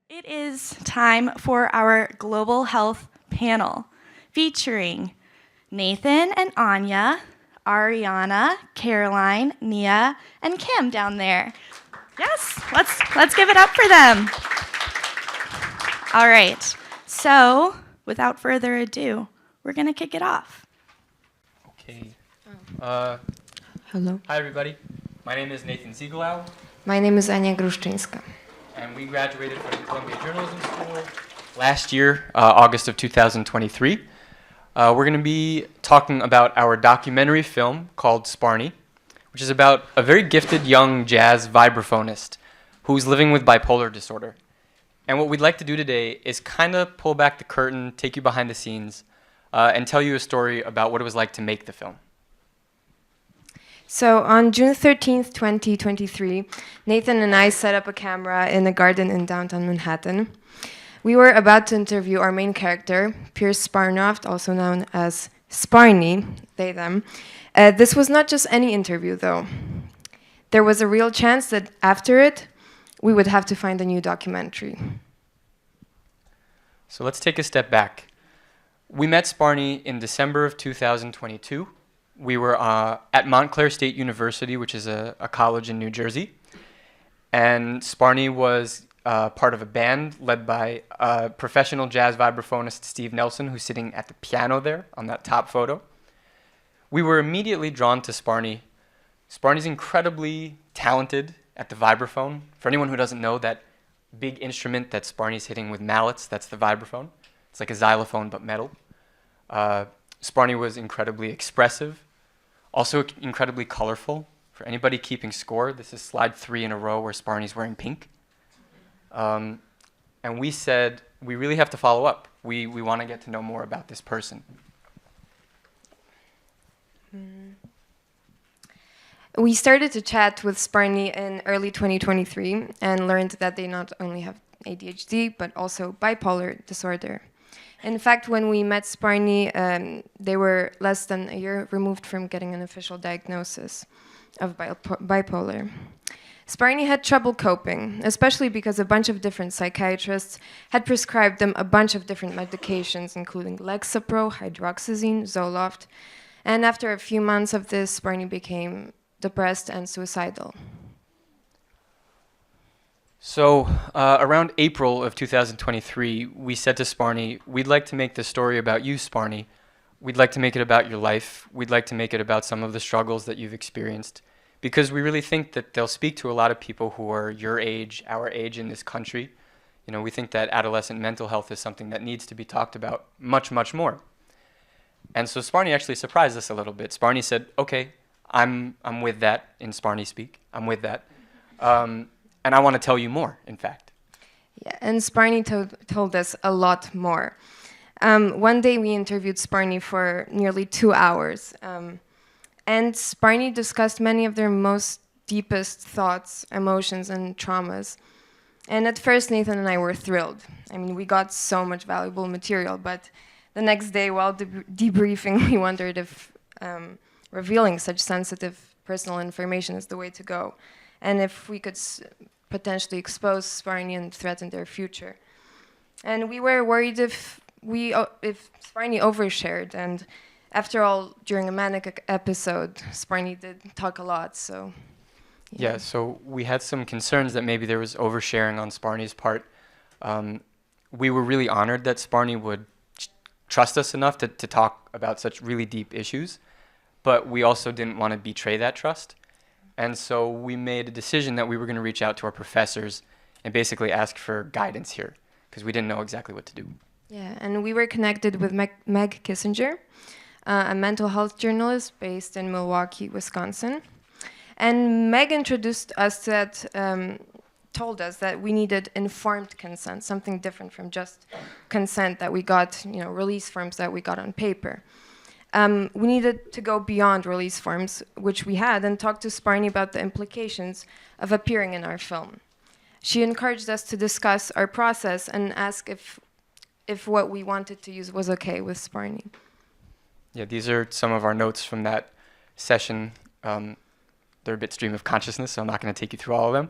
It is time for our global health panel featuring Nathan and Ania, Aryana, Caroline, Nia, and Kim down there. Yes, let's give it up for them. All right, so without further ado, we're gonna kick it off. Okay. Hello. Hi, everybody. My name is Nathan Siegelaub, My name is Ania Gruszczyńska. and we graduated from Columbia Journalism School last year, August of 2023. We're going to be talking about our documentary film called Sparni, which is about a very gifted young jazz vibraphonist who's living with bipolar disorder. And what we'd like to do today is kind of pull back the curtain, take you behind the scenes, and tell you a story about what it was like to make the film. So on June 13th, 2023, Nathan and I set up a camera in a garden in downtown Manhattan. We were about to interview our main character, Piers Sparnoft, also known as Sparni, they, them. This was not just any interview, though. There was a real chance that after it, we would have to find a new documentary. So let's take a step back. We met Sparni in December of 2022. We were at Montclair State University, which is a college in New Jersey. And Sparni was part of a band led by professional jazz vibraphonist Steve Nelson, who's sitting at the piano there on that top photo. We were immediately drawn to Sparni. Sparni's incredibly talented at the vibraphone. For anyone who doesn't know, that big instrument that Sparni's hitting with mallets, that's the vibraphone. It's like a xylophone but metal. Sparni was incredibly expressive, also incredibly colorful. For anybody keeping score, this is slide 3 in a row where Sparni's wearing pink. And we said, we really have to follow up. We want to get to know more about this person. We started to chat with Sparni in early 2023 and learned that they not only have ADHD, but also bipolar disorder. In fact, when we met Sparni, they were less than a year removed from getting an official diagnosis of bipolar. Sparni had trouble coping, especially because a bunch of different psychiatrists had prescribed them a bunch of different medications, including Lexapro, hydroxyzine, Zoloft. And after a few months of this, Sparni became depressed and suicidal. So around April of 2023, we said to Sparni, we'd like to make this story about you, Sparni. We'd like to make it about your life. We'd like to make it about some of the struggles that you've experienced, because we really think that they'll speak to a lot of people who are your age, our age in this country. You know, we think that adolescent mental health is something that needs to be talked about much, much more. And so Sparni actually surprised us a little bit. Sparni said, okay, I'm with that in Sparni speak. I'm with that. And I want to tell you more, in fact. Yeah, and Sparni told us a lot more. One day we interviewed Sparni for nearly 2 hours. And Sparni discussed many of their most deepest thoughts, emotions, and traumas. And at first, Nathan and I were thrilled. I mean, we got so much valuable material, but the next day, while debriefing, we wondered if revealing such sensitive personal information is the way to go, and if we could potentially expose Sparni and threaten their future. And we were worried if Sparni overshared, and after all, during a manic episode, Sparni did talk a lot, so... Yeah, so we had some concerns that maybe there was oversharing on Sparni's part. We were really honored that Sparni would trust us enough to talk about such really deep issues, but we also didn't want to betray that trust. And so we made a decision that we were going to reach out to our professors and basically ask for guidance here, because we didn't know exactly what to do. Yeah, and we were connected with Meg Kissinger, a mental health journalist based in Milwaukee, Wisconsin. And Meg introduced us to that, told us that we needed informed consent, something different from just consent that we got, release forms that we got on paper. We needed to go beyond release forms, which we had, and talk to Sparni about the implications of appearing in our film. She encouraged us to discuss our process and ask if what we wanted to use was okay with Sparni. Yeah, these are some of our notes from that session. They're a bit stream of consciousness, so I'm not going to take you through all of them.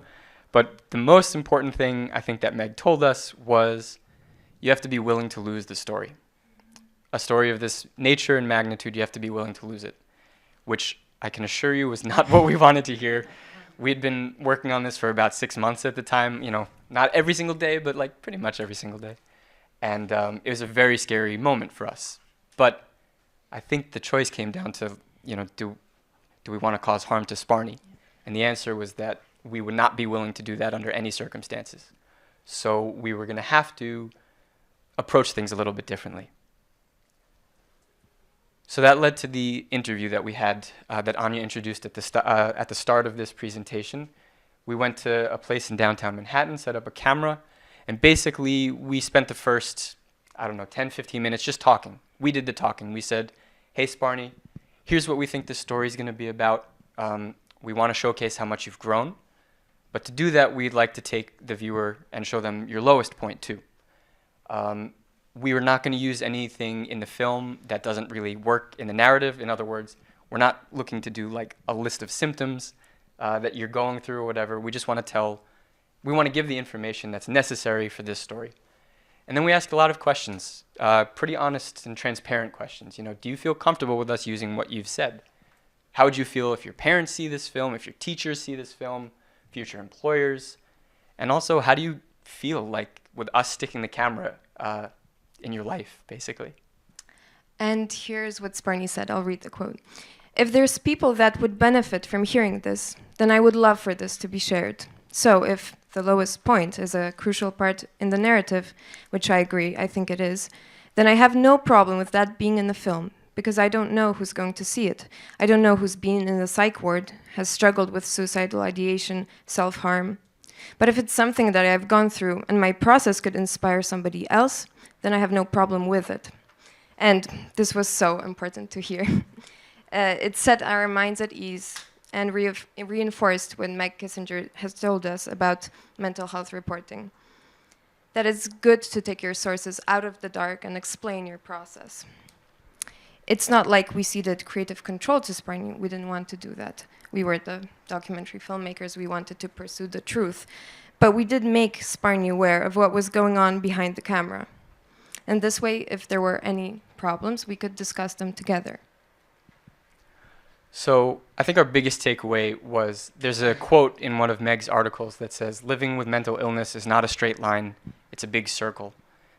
But the most important thing I think that Meg told us was you have to be willing to lose the story. A story of this nature and magnitude, you have to be willing to lose it, which I can assure you was not what we wanted to hear. We'd been working on this for about 6 months at the time, not every single day, but like pretty much every single day. And it was a very scary moment for us. But I think the choice came down to, do we want to cause harm to Sparni? And the answer was that we would not be willing to do that under any circumstances. So we were going to have to approach things a little bit differently. So that led to the interview that we had that Ania introduced at the start of this presentation. We went to a place in downtown Manhattan, set up a camera, and basically we spent the first, 10, 15 minutes just talking. We did the talking. We said, hey, Sparni, here's what we think this story is going to be about. We want to showcase how much you've grown. But to do that, we'd like to take the viewer and show them your lowest point too. We were not going to use anything in the film that doesn't really work in the narrative. In other words, we're not looking to do like a list of symptoms that you're going through or whatever. We just want to give the information that's necessary for this story. And then we ask a lot of questions, pretty honest and transparent questions. Do you feel comfortable with us using what you've said? How would you feel if your parents see this film, if your teachers see this film, future employers? And also, how do you feel like with us sticking the camera in your life, basically? And here's what Sparni said. I'll read the quote. If there's people that would benefit from hearing this, then I would love for this to be shared. So if the lowest point is a crucial part in the narrative, which I agree, I think it is, then I have no problem with that being in the film, because I don't know who's going to see it. I don't know who's been in the psych ward, has struggled with suicidal ideation, self-harm. But if it's something that I've gone through and my process could inspire somebody else, then I have no problem with it. And this was so important to hear. It set our minds at ease and reinforced what Meg Kissinger has told us about mental health reporting. That it's good to take your sources out of the dark and explain your process. It's not like we ceded creative control to Sparni. We didn't want to do that. We were the documentary filmmakers. We wanted to pursue the truth. But we did make Sparni aware of what was going on behind the camera. And this way, if there were any problems, we could discuss them together. So I think our biggest takeaway was there's a quote in one of Meg's articles that says, living with mental illness is not a straight line, it's a big circle.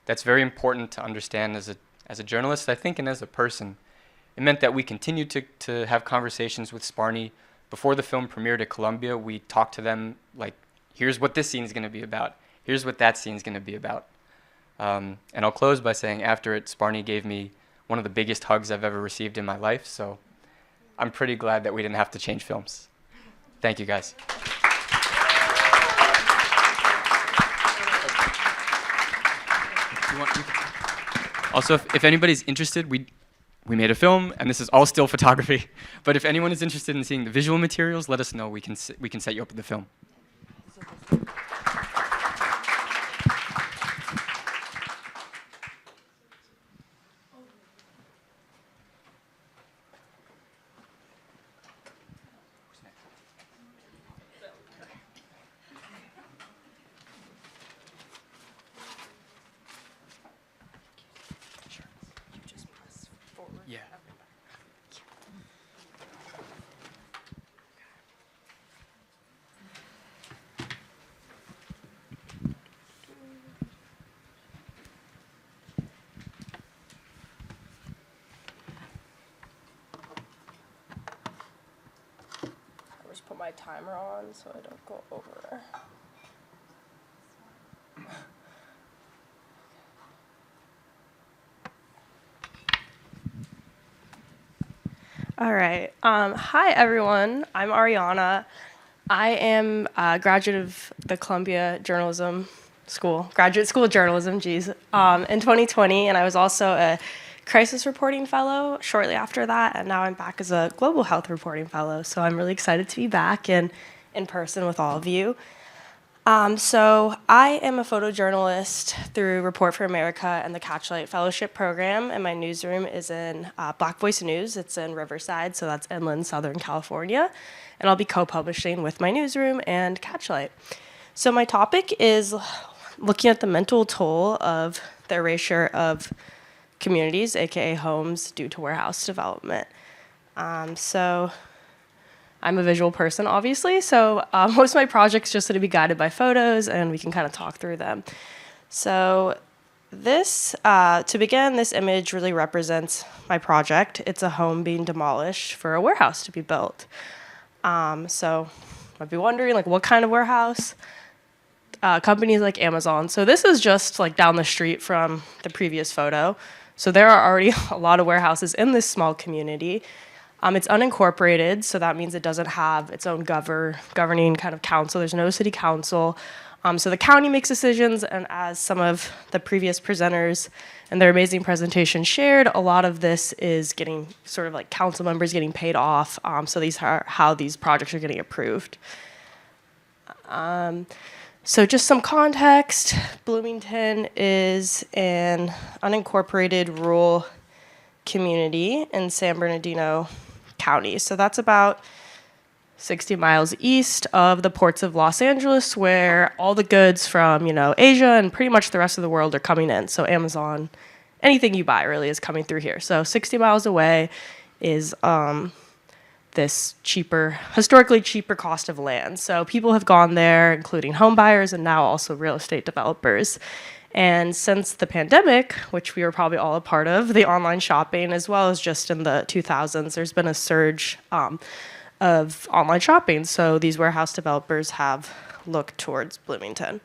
That's very important to understand as a journalist, I think, and as a person. It meant that we continued to have conversations with Sparni. Before the film premiered at Columbia, we talked to them like, here's what this scene is going to be about. Here's what that scene is going to be about. And I'll close by saying after it, Sparni gave me one of the biggest hugs I've ever received in my life. So I'm pretty glad that we didn't have to change films. Thank you, guys. Also, if anybody's interested, we made a film, and this is all still photography. But if anyone is interested in seeing the visual materials, let us know. We can set you up with the film. Yeah. I just put my timer on so I don't go over. All right. Hi, everyone. I'm Aryana. I am a graduate of the Columbia Journalism School, graduate school of journalism, in 2020. And I was also a crisis reporting fellow shortly after that. And now I'm back as a global health reporting fellow. So I'm really excited to be back and in person with all of you. So I am a photojournalist through Report for America and the Catchlight Fellowship Program, and my newsroom is in Black Voice News. It's in Riverside, so that's inland Southern California, and I'll be co-publishing with my newsroom and Catchlight. So my topic is looking at the mental toll of the erasure of communities, aka homes, due to warehouse development. So I'm a visual person, obviously, so most of my projects just going to be guided by photos, and we can kind of talk through them. So this, to begin, this image really represents my project. It's a home being demolished for a warehouse to be built. So you might be wondering, like, what kind of warehouse? Companies like Amazon. So this is just like down the street from the previous photo. So there are already a lot of warehouses in this small community. It's unincorporated, so that means it doesn't have its own governing kind of council. There's no city council. So the county makes decisions, and as some of the previous presenters and their amazing presentation shared, a lot of this is getting sort of like council members getting paid off. So these are how these projects are getting approved. So just some context, Bloomington is an unincorporated rural community in San Bernardino County. So that's about 60 miles east of the ports of Los Angeles, where all the goods from, Asia and pretty much the rest of the world are coming in. So Amazon, anything you buy really is coming through here. So 60 miles away is this historically cheaper cost of land. So people have gone there, including home buyers and now also real estate developers. And since the pandemic, which we were probably all a part of, the online shopping, as well as just in the 2000s, there's been a surge of online shopping. So these warehouse developers have looked towards Bloomington.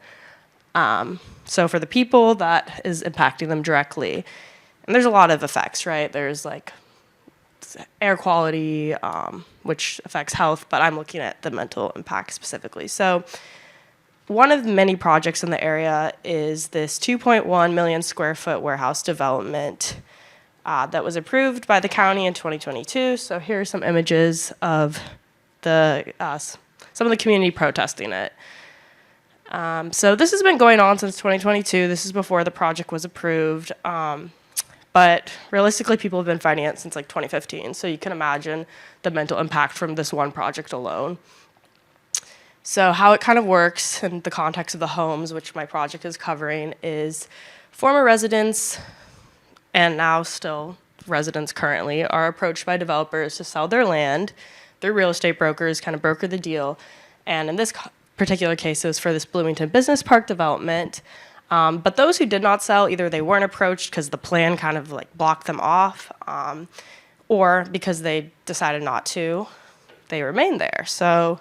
So for the people, that is impacting them directly. And there's a lot of effects, right? There's like air quality, which affects health, but I'm looking at the mental impact specifically. So one of the many projects in the area is this 2.1 million square foot warehouse development that was approved by the county in 2022. So here are some images of some of the community protesting it. So this has been going on since 2022. This is before the project was approved. But realistically, people have been fighting it since like 2015. So you can imagine the mental impact from this one project alone. So how it kind of works in the context of the homes, which my project is covering, is former residents and now still residents currently are approached by developers to sell their land. Their real estate brokers kind of broker the deal. And in this particular case, it was for this Bloomington Business Park development. But those who did not sell, either they weren't approached because the plan kind of like blocked them off, or because they decided not to, they remained there. So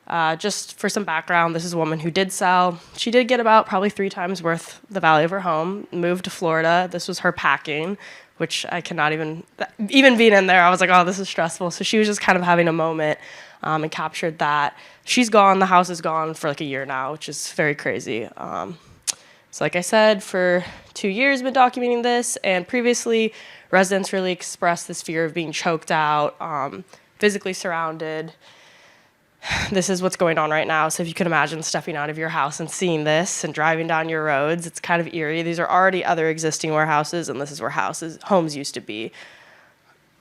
just for some background, this is a woman who did sell. She did get about probably 3 times worth the value of her home, moved to Florida. This was her packing, which I cannot even being in there, I was like, oh, this is stressful. So she was just kind of having a moment and captured that. She's gone, the house is gone for like a year now, which is very crazy. So like I said, for 2 years, been documenting this, and previously, residents really expressed this fear of being choked out, physically surrounded. This is what's going on right now. So if you can imagine stepping out of your house and seeing this and driving down your roads, it's kind of eerie. These are already other existing warehouses, and this is where homes used to be.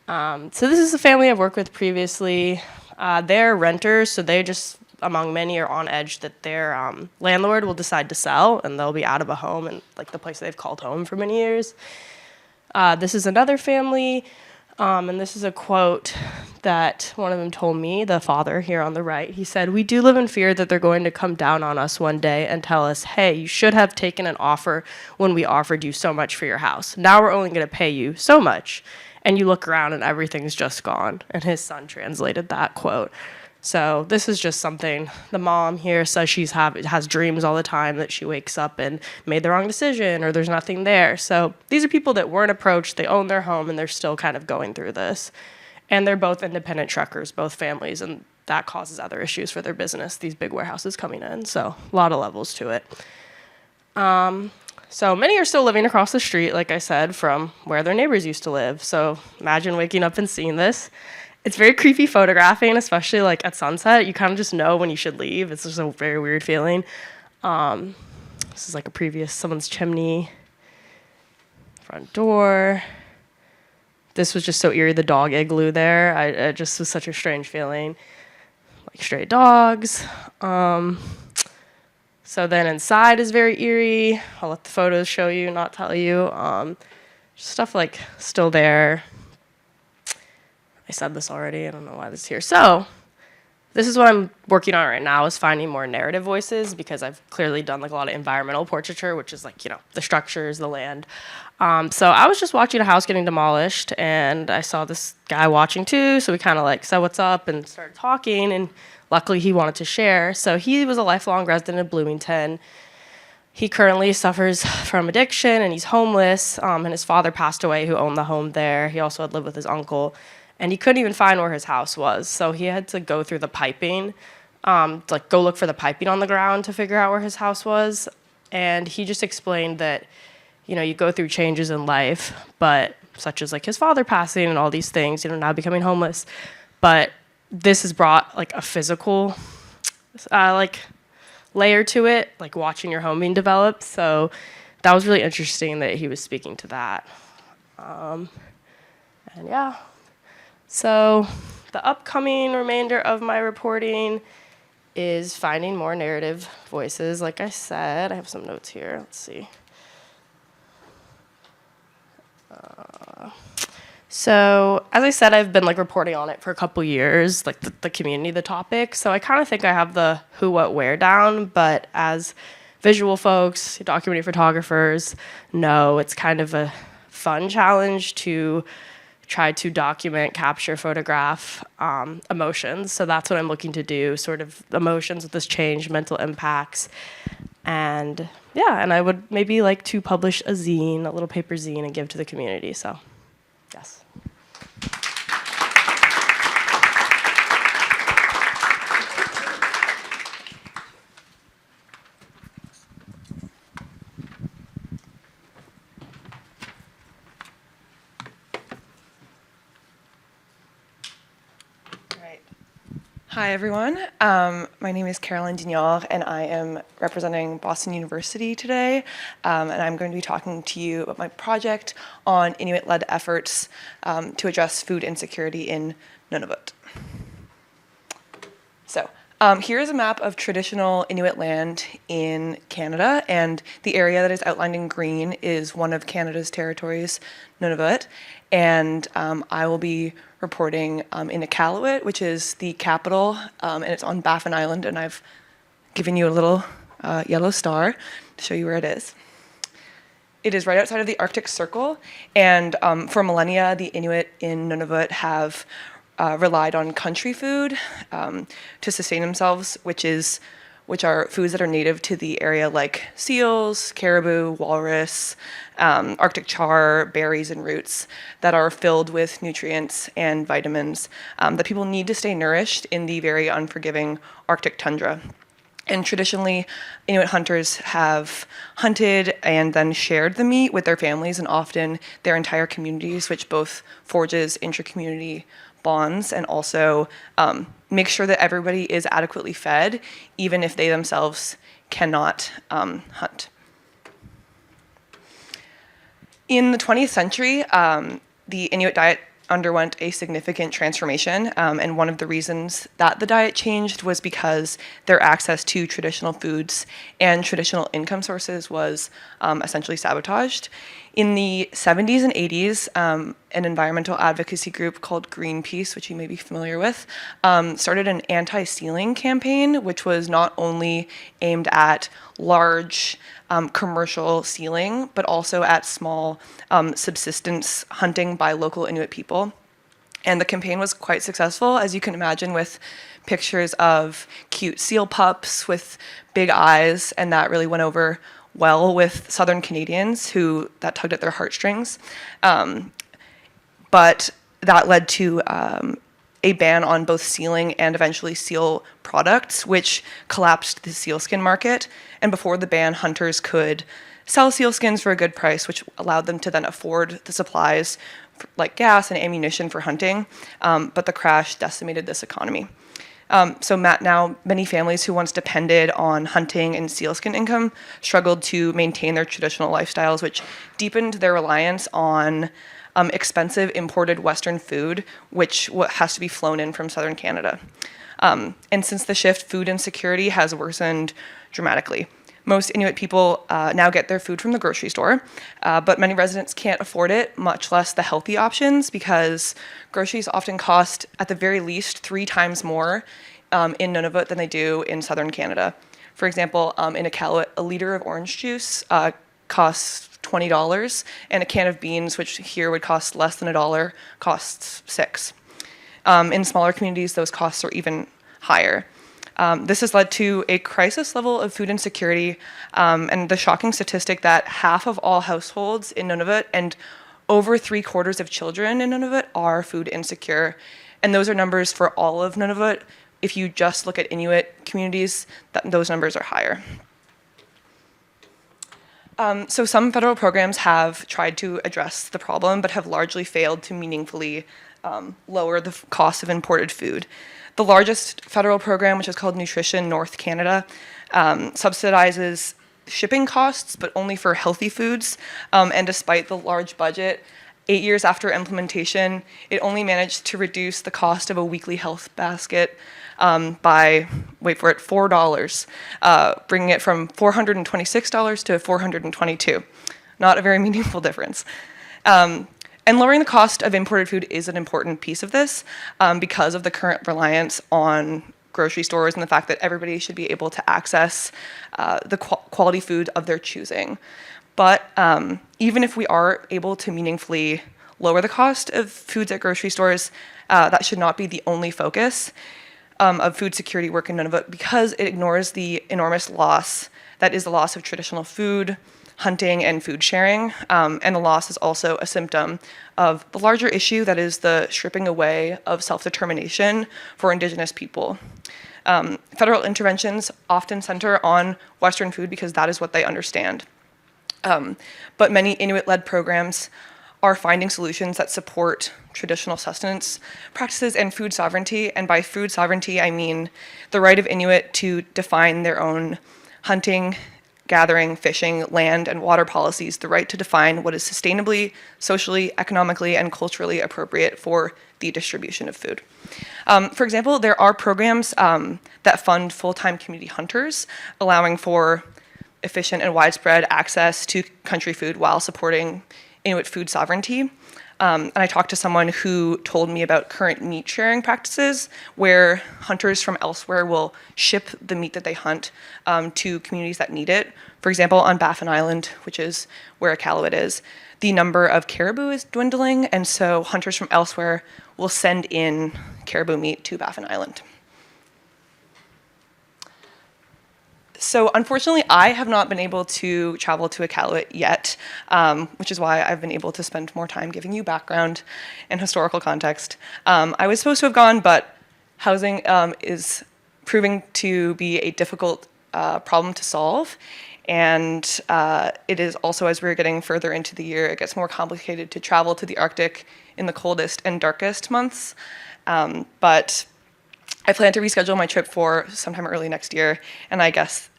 So this is a family I've worked with previously. They're renters, so they just, among many, are on edge that their landlord will decide to sell, and they'll be out of a home and like the place they've called home for many years. This is another family, and this is a quote that one of them told me, the father here on the right. He said, "We do live in fear that they're going to come down on us one day and tell us, hey, you should have taken an offer when we offered you so much for your house. Now we're only going to pay you so much." And you look around and everything's just gone. And his son translated that quote. So this is just something the mom here says has dreams all the time that she wakes up and made the wrong decision or there's nothing there. So these are people that weren't approached, they own their home, and they're still kind of going through this. And they're both independent truckers, both families, and that causes other issues for their business, these big warehouses coming in. So a lot of levels to it. So many are still living across the street, like I said, from where their neighbors used to live. So imagine waking up and seeing this. It's very creepy photographing, especially like at sunset. You kind of just know when you should leave. It's just a very weird feeling. This is like someone's chimney, front door. This was just so eerie, the dog igloo there. It just was such a strange feeling. Like stray dogs. So then inside is very eerie. I'll let the photos show you, not tell you. Stuff like still there. I said this already. I don't know why this is here. So this is what I'm working on right now, is finding more narrative voices, because I've clearly done like a lot of environmental portraiture, which is like, the structures, the land. So I was just watching a house getting demolished, and I saw this guy watching too. So we kind of like said what's up and started talking, and luckily he wanted to share. So he was a lifelong resident of Bloomington. He currently suffers from addiction, and he's homeless, and his father passed away, who owned the home there. He also had lived with his uncle, and he couldn't even find where his house was. So he had to go through the piping, like go look for the piping on the ground to figure out where his house was. And he just explained that, you go through changes in life, but such as like his father passing and all these things, now becoming homeless. But this has brought like a physical, like layer to it, like watching your home being developed. So that was really interesting that he was speaking to that. And yeah. So the upcoming remainder of my reporting is finding more narrative voices. Like I said, I have some notes here. Let's see. So as I said, I've been like reporting on it for a couple years, like the community, the topic. So I kind of think I have the who, what, where down. But as visual folks, documentary photographers know, it's kind of a fun challenge to try to document, capture, photograph emotions. So that's what I'm looking to do, sort of emotions with this change, mental impacts. And yeah, and I would maybe like to publish a zine, a little paper zine, and give to the community. So yes. Hi, everyone. My name is Caroline Dignard, and I am representing Boston University today. And I'm going to be talking to you about my project on Inuit-led efforts to address food insecurity in Nunavut. So here is a map of traditional Inuit land in Canada, and the area that is outlined in green is one of Canada's territories, Nunavut. And I will be reporting in Iqaluit, which is the capital, and it's on Baffin Island, and I've given you a little yellow star to show you where it is. It is right outside of the Arctic Circle, and for millennia, the Inuit in Nunavut have relied on country food to sustain themselves, which are foods that are native to the area, like seals, caribou, walrus, Arctic char, berries, and roots that are filled with nutrients and vitamins that people need to stay nourished in the very unforgiving Arctic tundra. And traditionally, Inuit hunters have hunted and then shared the meat with their families and often their entire communities, which both forges intra-community bonds and also make sure that everybody is adequately fed, even if they themselves cannot hunt. In the 20th century, the Inuit diet underwent a significant transformation, and one of the reasons that the diet changed was because their access to traditional foods and traditional income sources was essentially sabotaged. In the 70s and 80s, an environmental advocacy group called Greenpeace, which you may be familiar with, started an anti-sealing campaign, which was not only aimed at large commercial sealing, but also at small subsistence hunting by local Inuit people. And the campaign was quite successful, as you can imagine, with pictures of cute seal pups with big eyes, and that really went over well with Southern Canadians that tugged at their heartstrings. But that led to a ban on both sealing and eventually seal products, which collapsed the sealskin market. And before the ban, hunters could sell sealskins for a good price, which allowed them to then afford the supplies like gas and ammunition for hunting. But the crash decimated this economy. So now many families who once depended on hunting and sealskin income struggled to maintain their traditional lifestyles, which deepened their reliance on expensive imported Western food, which has to be flown in from southern Canada. And since the shift, food insecurity has worsened dramatically. Most Inuit people now get their food from the grocery store, but many residents can't afford it, much less the healthy options, because groceries often cost, at the very least, 3 times more in Nunavut than they do in southern Canada. For example, in Iqaluit, a liter of orange juice costs $20, and a can of beans, which here would cost less than $1, costs $6. In smaller communities, those costs are even higher. This has led to a crisis level of food insecurity, and the shocking statistic that half of all households in Nunavut and over 3/4 of children in Nunavut are food insecure. And those are numbers for all of Nunavut. If you just look at Inuit communities, those numbers are higher. So some federal programs have tried to address the problem, but have largely failed to meaningfully lower the cost of imported food. The largest federal program, which is called Nutrition North Canada, subsidizes shipping costs, but only for healthy foods. And despite the large budget, 8 years after implementation, it only managed to reduce the cost of a weekly health basket by, wait for it, $4, bringing it from $426 to $422. Not a very meaningful difference. And lowering the cost of imported food is an important piece of this because of the current reliance on grocery stores and the fact that everybody should be able to access the quality food of their choosing. But even if we are able to meaningfully lower the cost of foods at grocery stores, that should not be the only focus of food security work in Nunavut, because it ignores the enormous loss that is the loss of traditional food, hunting, and food sharing. And the loss is also a symptom of the larger issue that is the stripping away of self-determination for Indigenous people. Federal interventions often center on Western food because that is what they understand. But many Inuit-led programs are finding solutions that support traditional sustenance practices and food sovereignty. And by food sovereignty, I mean the right of Inuit to define their own hunting, gathering, fishing, land, and water policies, the right to define what is sustainably, socially, economically, and culturally appropriate for the distribution of food. For example, there are programs that fund full-time community hunters, allowing for efficient and widespread access to country food while supporting Inuit food sovereignty. And I talked to someone who told me about current meat sharing practices where hunters from elsewhere will ship the meat that they hunt to communities that need it. For example, on Baffin Island, which is where Iqaluit is, the number of caribou is dwindling, and so hunters from elsewhere will send in caribou meat to Baffin Island. So unfortunately, I have not been able to travel to Iqaluit yet, which is why I've been able to spend more time giving you background and historical context. I was supposed to have gone, but housing is proving to be a difficult problem to solve. And it is also, as we're getting further into the year, it gets more complicated to travel to the Arctic in the coldest and darkest months. But I plan to reschedule my trip for sometime early next year, and I guess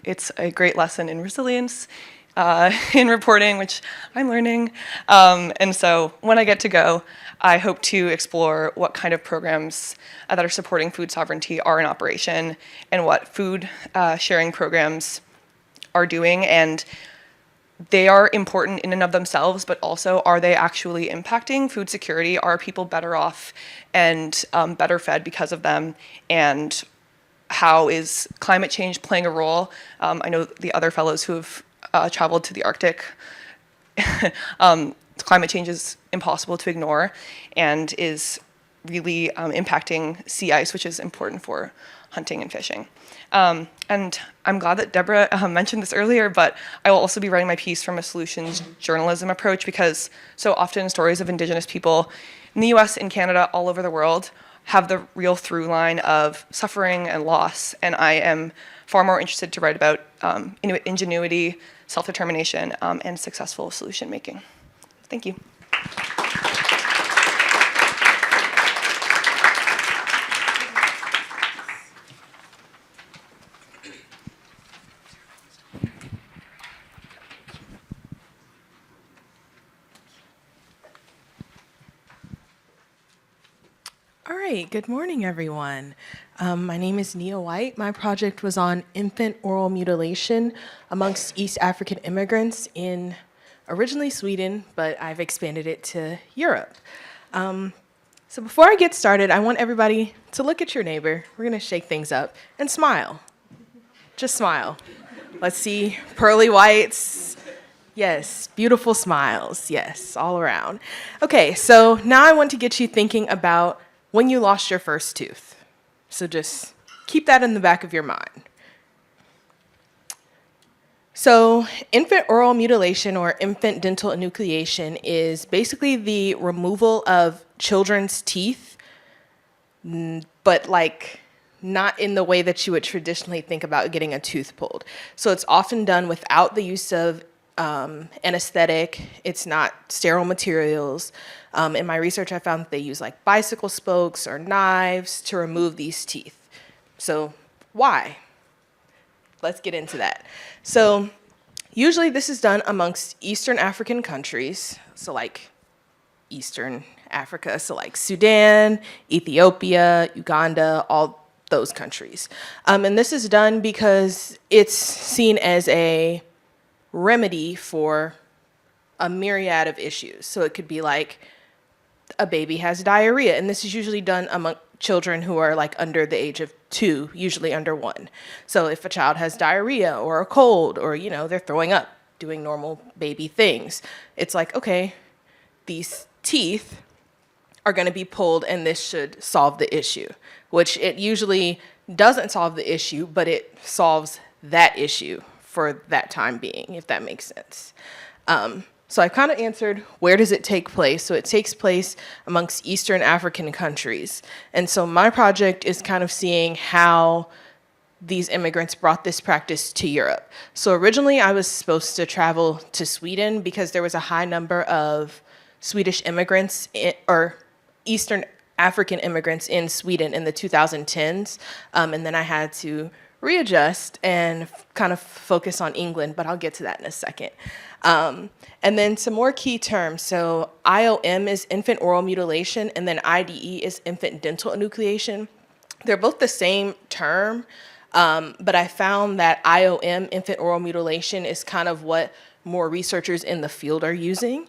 it's a great lesson in resilience, in reporting, which I'm learning. And so when I get to go, I hope to explore what kind of programs that are supporting food sovereignty are in operation and what food sharing programs are doing. And they are important in and of themselves, but also, are they actually impacting food security? Are people better off and better fed because of them? And how is climate change playing a role? I know the other fellows who have traveled to the Arctic, climate change is impossible to ignore and is really impacting sea ice, which is important for hunting and fishing. And I'm glad that Deborah mentioned this earlier, but I will also be writing my piece from a solutions journalism approach, because so often stories of Indigenous people in the US, in Canada, all over the world have the real through line of suffering and loss. And I am far more interested to write about Inuit ingenuity, self-determination, and successful solution making. Thank you. All right, good morning, everyone. My name is Nia White. My project was on infant oral mutilation amongst East African immigrants in originally Sweden, but I've expanded it to Europe. So before I get started, I want everybody to look at your neighbor. We're gonna shake things up and smile. Just smile. Let's see pearly whites. Yes, beautiful smiles. Yes, all around. Okay, so now I want to get you thinking about when you lost your first tooth. So just keep that in the back of your mind. So infant oral mutilation or infant dental enucleation is basically the removal of children's teeth, but like not in the way that you would traditionally think about getting a tooth pulled. So it's often done without the use of anesthetic. It's not sterile materials. In my research, I found that they use like bicycle spokes or knives to remove these teeth. So why? Let's get into that. So usually this is done amongst Eastern African countries. So like Eastern Africa, so like Sudan, Ethiopia, Uganda, all those countries. And this is done because it's seen as a remedy for a myriad of issues. So it could be like a baby has diarrhea, and this is usually done among children who are like under the age of 2, usually under 1. So if a child has diarrhea or a cold or, you know, they're throwing up, doing normal baby things, it's like, okay, these teeth are going to be pulled and this should solve the issue, which it usually doesn't solve the issue, but it solves that issue for that time being, if that makes sense. So I kind of answered, where does it take place? So it takes place amongst Eastern African countries. And so my project is kind of seeing how these immigrants brought this practice to Europe. So originally I was supposed to travel to Sweden because there was a high number of Swedish immigrants or Eastern African immigrants in Sweden in the 2010s. And then I had to readjust and kind of focus on England, but I'll get to that in a second. And then some more key terms. So IOM is infant oral mutilation, and then IDE is infant dental enucleation. They're both the same term, but I found that IOM, infant oral mutilation, is kind of what more researchers in the field are using.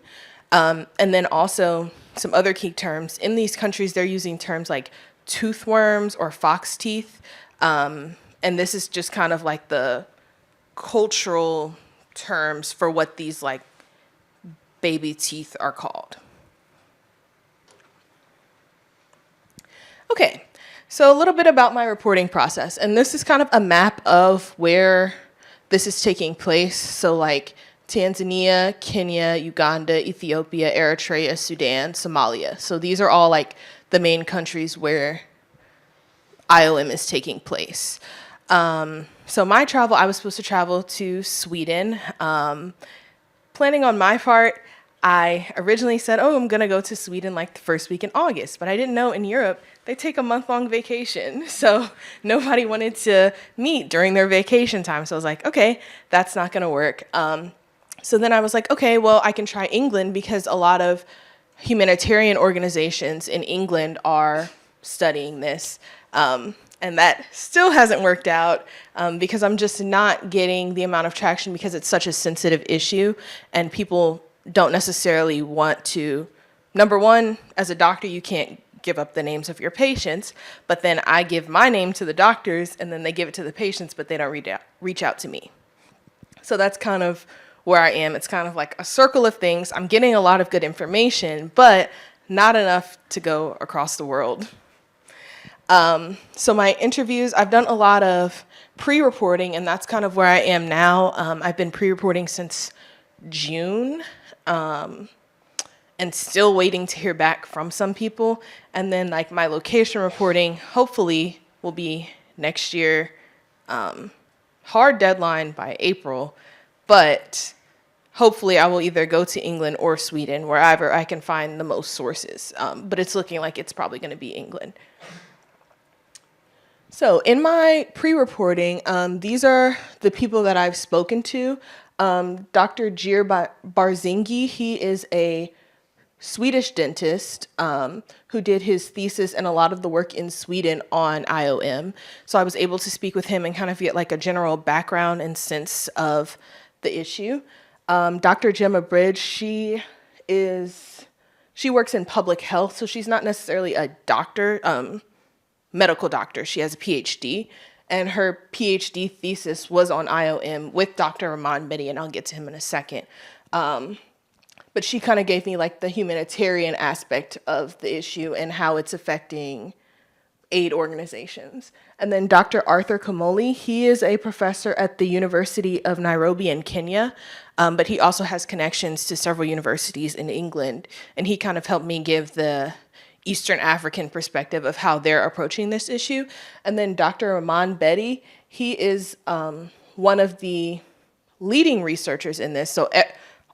And then also some other key terms. In these countries, they're using terms like toothworms or fox teeth. And this is just kind of like the cultural terms for what these like baby teeth are called. Okay, so a little bit about my reporting process. And this is kind of a map of where this is taking place. So like Tanzania, Kenya, Uganda, Ethiopia, Eritrea, Sudan, Somalia. So these are all like the main countries where IOM is taking place. So my travel, I was supposed to travel to Sweden. Planning on my part, I originally said, oh, I'm gonna go to Sweden like the first week in August, but I didn't know in Europe, they take a month-long vacation. So nobody wanted to meet during their vacation time. So I was like, okay, that's not gonna work. So then I was like, okay, well, I can try England because a lot of humanitarian organizations in England are studying this. And that still hasn't worked out because I'm just not getting the amount of traction because it's such a sensitive issue and people don't necessarily want to. Number one, as a doctor, you can't give up the names of your patients, but then I give my name to the doctors and then they give it to the patients, but they don't reach out to me. So that's kind of where I am. It's kind of like a circle of things. I'm getting a lot of good information, but not enough to go across the world. So my interviews, I've done a lot of pre-reporting, and that's kind of where I am now. I've been pre-reporting since June, and still waiting to hear back from some people. And then like my location reporting, hopefully will be next year. Hard deadline by April, but hopefully I will either go to England or Sweden, wherever I can find the most sources. But it's looking like it's probably gonna be England. So in my pre-reporting, these are the people that I've spoken to. Dr. Jir Barzingi, he is a Swedish dentist who did his thesis and a lot of the work in Sweden on IOM. So I was able to speak with him and kind of get like a general background and sense of the issue. Dr. Gemma Bridge, she works in public health, so she's not necessarily a doctor, medical doctor. She has a PhD, and her PhD thesis was on IOM with Dr. Rahman Bedi, and I'll get to him in a second. But she kind of gave me like the humanitarian aspect of the issue and how it's affecting aid organizations. And then Dr. Arthur Kamoli, he is a professor at the University of Nairobi in Kenya, but he also has connections to several universities in England. And he kind of helped me give the Eastern African perspective of how they're approaching this issue. And then Dr. Rahman Bedi, he is one of the leading researchers in this. So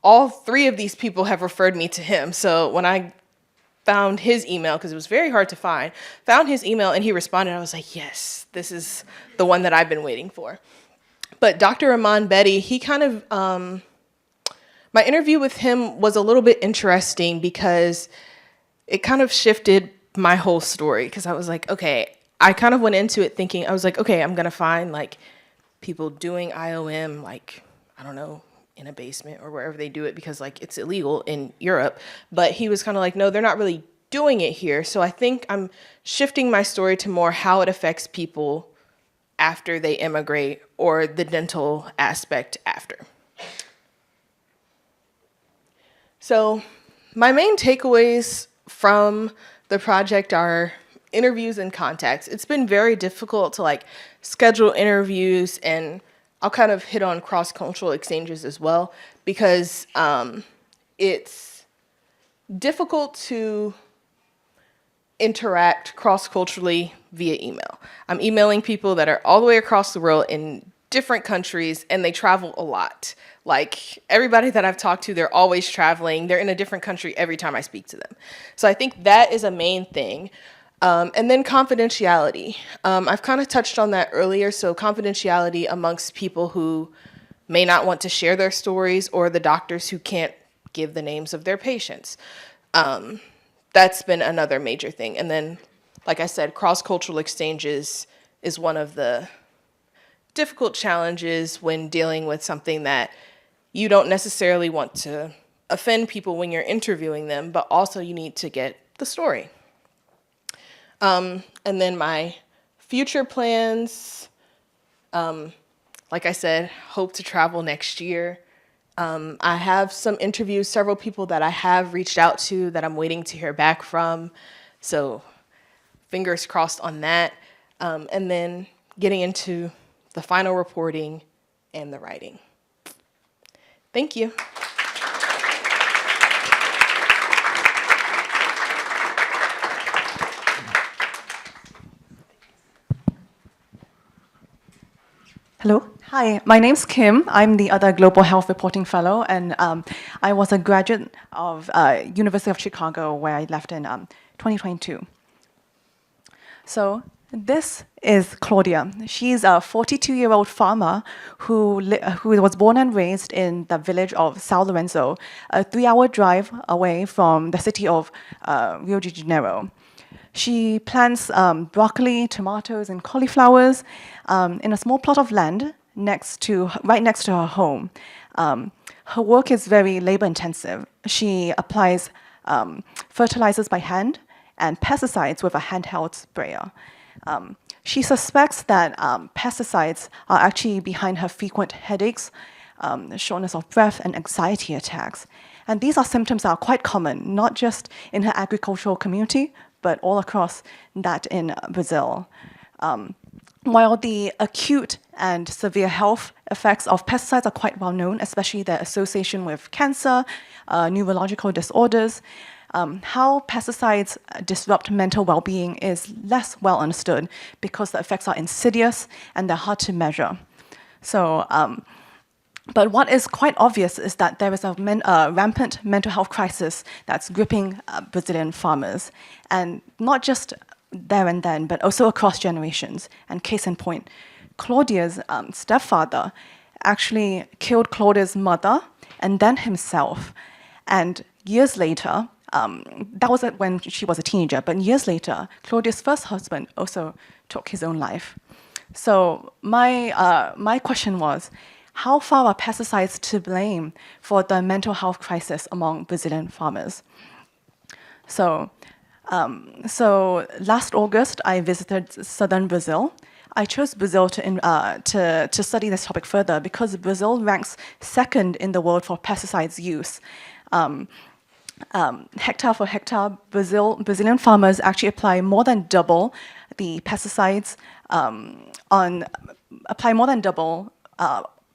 all three of these people have referred me to him. So when I found his email, because it was very hard to find, found his email and he responded, I was like, yes, this is the one that I've been waiting for. But Dr. Rahman Bedi, he kind of, my interview with him was a little bit interesting because it kind of shifted my whole story. Because I was like, okay, I kind of went into it thinking, I was like, okay, I'm going to find like people doing IOM, like, I don't know, in a basement or wherever they do it because like it's illegal in Europe. But he was kind of like, no, they're not really doing it here. So I think I'm shifting my story to more how it affects people after they immigrate or the dental aspect after. So my main takeaways from the project are interviews and contacts. It's been very difficult to like schedule interviews, and I'll kind of hit on cross-cultural exchanges as well because it's difficult to interact cross-culturally via email. I'm emailing people that are all the way across the world in different countries, and they travel a lot. Like everybody that I've talked to, they're always traveling. They're in a different country every time I speak to them. So I think that is a main thing. And then confidentiality. I've kind of touched on that earlier. So confidentiality amongst people who may not want to share their stories or the doctors who can't give the names of their patients. That's been another major thing. And then, like I said, cross-cultural exchanges is one of the difficult challenges when dealing with something that you don't necessarily want to offend people when you're interviewing them, but also you need to get the story. And then my future plans, like I said, hope to travel next year. I have some interviews, several people that I have reached out to that I'm waiting to hear back from. So fingers crossed on that. And then getting into the final reporting and the writing. Thank you. Hello. Hi, my name's Kim. I'm the other Global Health Reporting Fellow, and I was a graduate of University of Chicago, where I left in 2022. So this is Claudia. She's a 42-year-old farmer who was born and raised in the village of São Lourenço, a 3-hour drive away from the city of Rio de Janeiro. She plants broccoli, tomatoes, and cauliflowers in a small plot of land right next to her home. Her work is very labor-intensive. She applies fertilizers by hand and pesticides with a handheld sprayer. She suspects that pesticides are actually behind her frequent headaches, shortness of breath, and anxiety attacks. And these are symptoms that are quite common, not just in her agricultural community, but all across that in Brazil. While the acute and severe health effects of pesticides are quite well known, especially their association with cancer, neurological disorders, how pesticides disrupt mental well-being is less well understood because the effects are insidious and they're hard to measure. So, but what is quite obvious is that there is a rampant mental health crisis that's gripping Brazilian farmers, and not just there and then, but also across generations. And case in point, Claudia's stepfather actually killed Claudia's mother and then himself. And years later, that was when she was a teenager. But years later, Claudia's first husband also took his own life. So my question was, how far are pesticides to blame for the mental health crisis among Brazilian farmers? So last August, I visited southern Brazil. I chose Brazil to study this topic further because Brazil ranks second in the world for pesticides use. Hectare for hectare, Brazilian farmers actually apply more than double the pesticides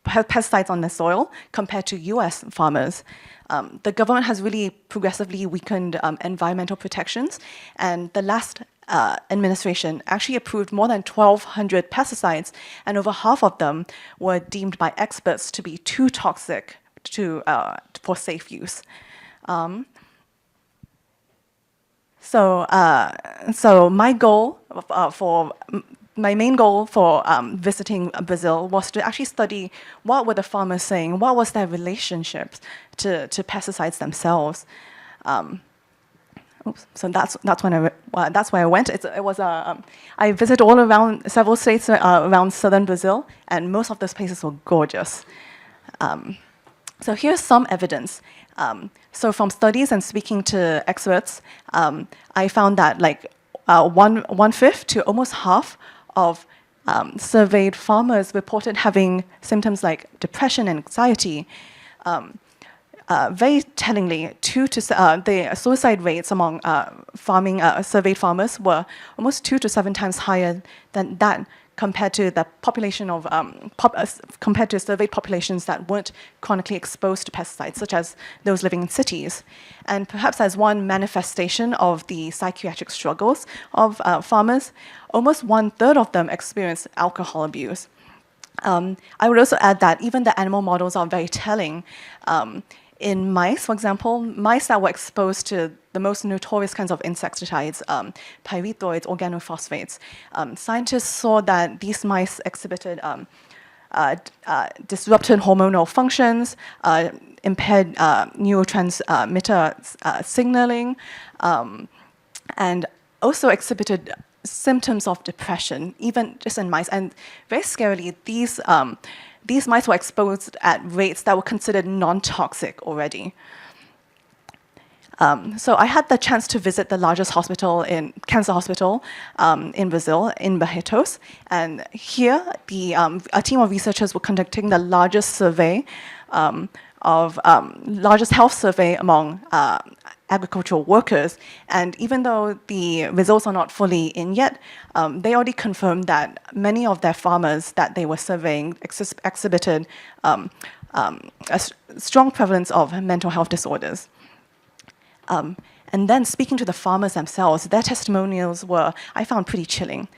pesticides on the soil compared to U.S. farmers. The government has really progressively weakened environmental protections, and the last administration actually approved more than 1,200 pesticides, and over half of them were deemed by experts to be too toxic for safe use. So my main goal for visiting Brazil was to actually study what were the farmers saying, what was their relationships to pesticides themselves. So that's where I went. I visited all around several states around southern Brazil, and most of those places were gorgeous. So here's some evidence. So from studies and speaking to experts, I found that like 1/5 to almost half of surveyed farmers reported having symptoms like depression and anxiety. Very tellingly, the suicide rates among surveyed farmers were almost 2 to 7 times higher than that compared to the population of compared to surveyed populations that weren't chronically exposed to pesticides, such as those living in cities. And perhaps as one manifestation of the psychiatric struggles of farmers, almost 1/3 of them experience alcohol abuse. I would also add that even the animal models are very telling. In mice, for example, mice that were exposed to the most notorious kinds of insecticides, pyrethroids, organophosphates, scientists saw that these mice exhibited disrupted hormonal functions, impaired neurotransmitter signaling, and also exhibited symptoms of depression, even just in mice. And very scarily, these mice were exposed at rates that were considered non-toxic already. So I had the chance to visit the largest cancer hospital in Brazil, in Barretos. And here, a team of researchers were conducting the largest health survey among agricultural workers. And even though the results are not fully in yet, they already confirmed that many of their farmers that they were surveying exhibited a strong prevalence of mental health disorders. And then speaking to the farmers themselves, their testimonials were, I found, pretty chilling.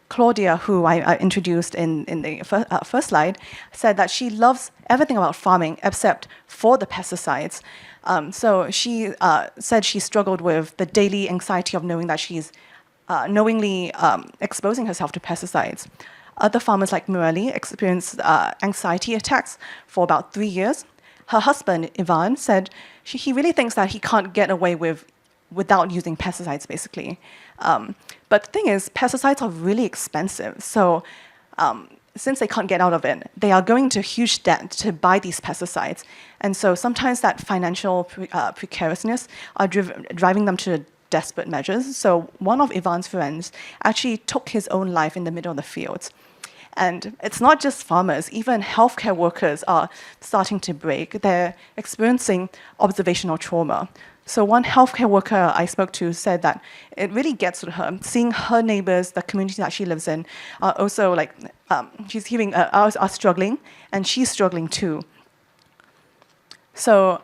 Claudia, who I introduced in the first slide, said that she loves everything about farming except for the pesticides. So she said she struggled with the daily anxiety of knowing that she's knowingly exposing herself to pesticides. Other farmers like Morelli experienced anxiety attacks for about 3 years. Her husband, Ivan, said he really thinks that he can't get away without using pesticides, basically. But the thing is, pesticides are really expensive. So since they can't get out of it, they are going to huge debt to buy these pesticides. And so sometimes that financial precariousness are driving them to desperate measures. So one of Ivan's friends actually took his own life in the middle of the fields. And it's not just farmers, even healthcare workers are starting to break. They're experiencing observational trauma. So one healthcare worker I spoke to said that it really gets to her, seeing her neighbors, the community that she lives in, are also like, she's hearing, are struggling, and she's struggling too. So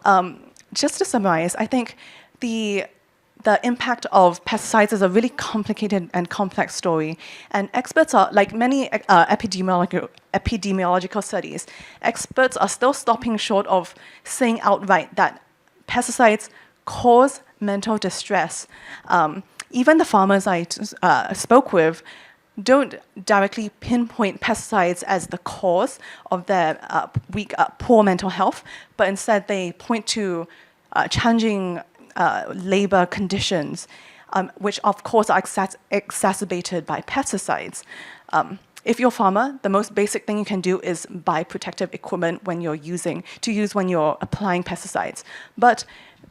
just to summarize, I think the impact of pesticides is a really complicated and complex story. And experts are, like many epidemiological studies, experts are still stopping short of saying outright that pesticides cause mental distress. Even the farmers I spoke with don't directly pinpoint pesticides as the cause of their poor mental health, but instead they point to challenging labor conditions, which of course are exacerbated by pesticides. If you're a farmer, the most basic thing you can do is buy protective equipment when you're applying pesticides. But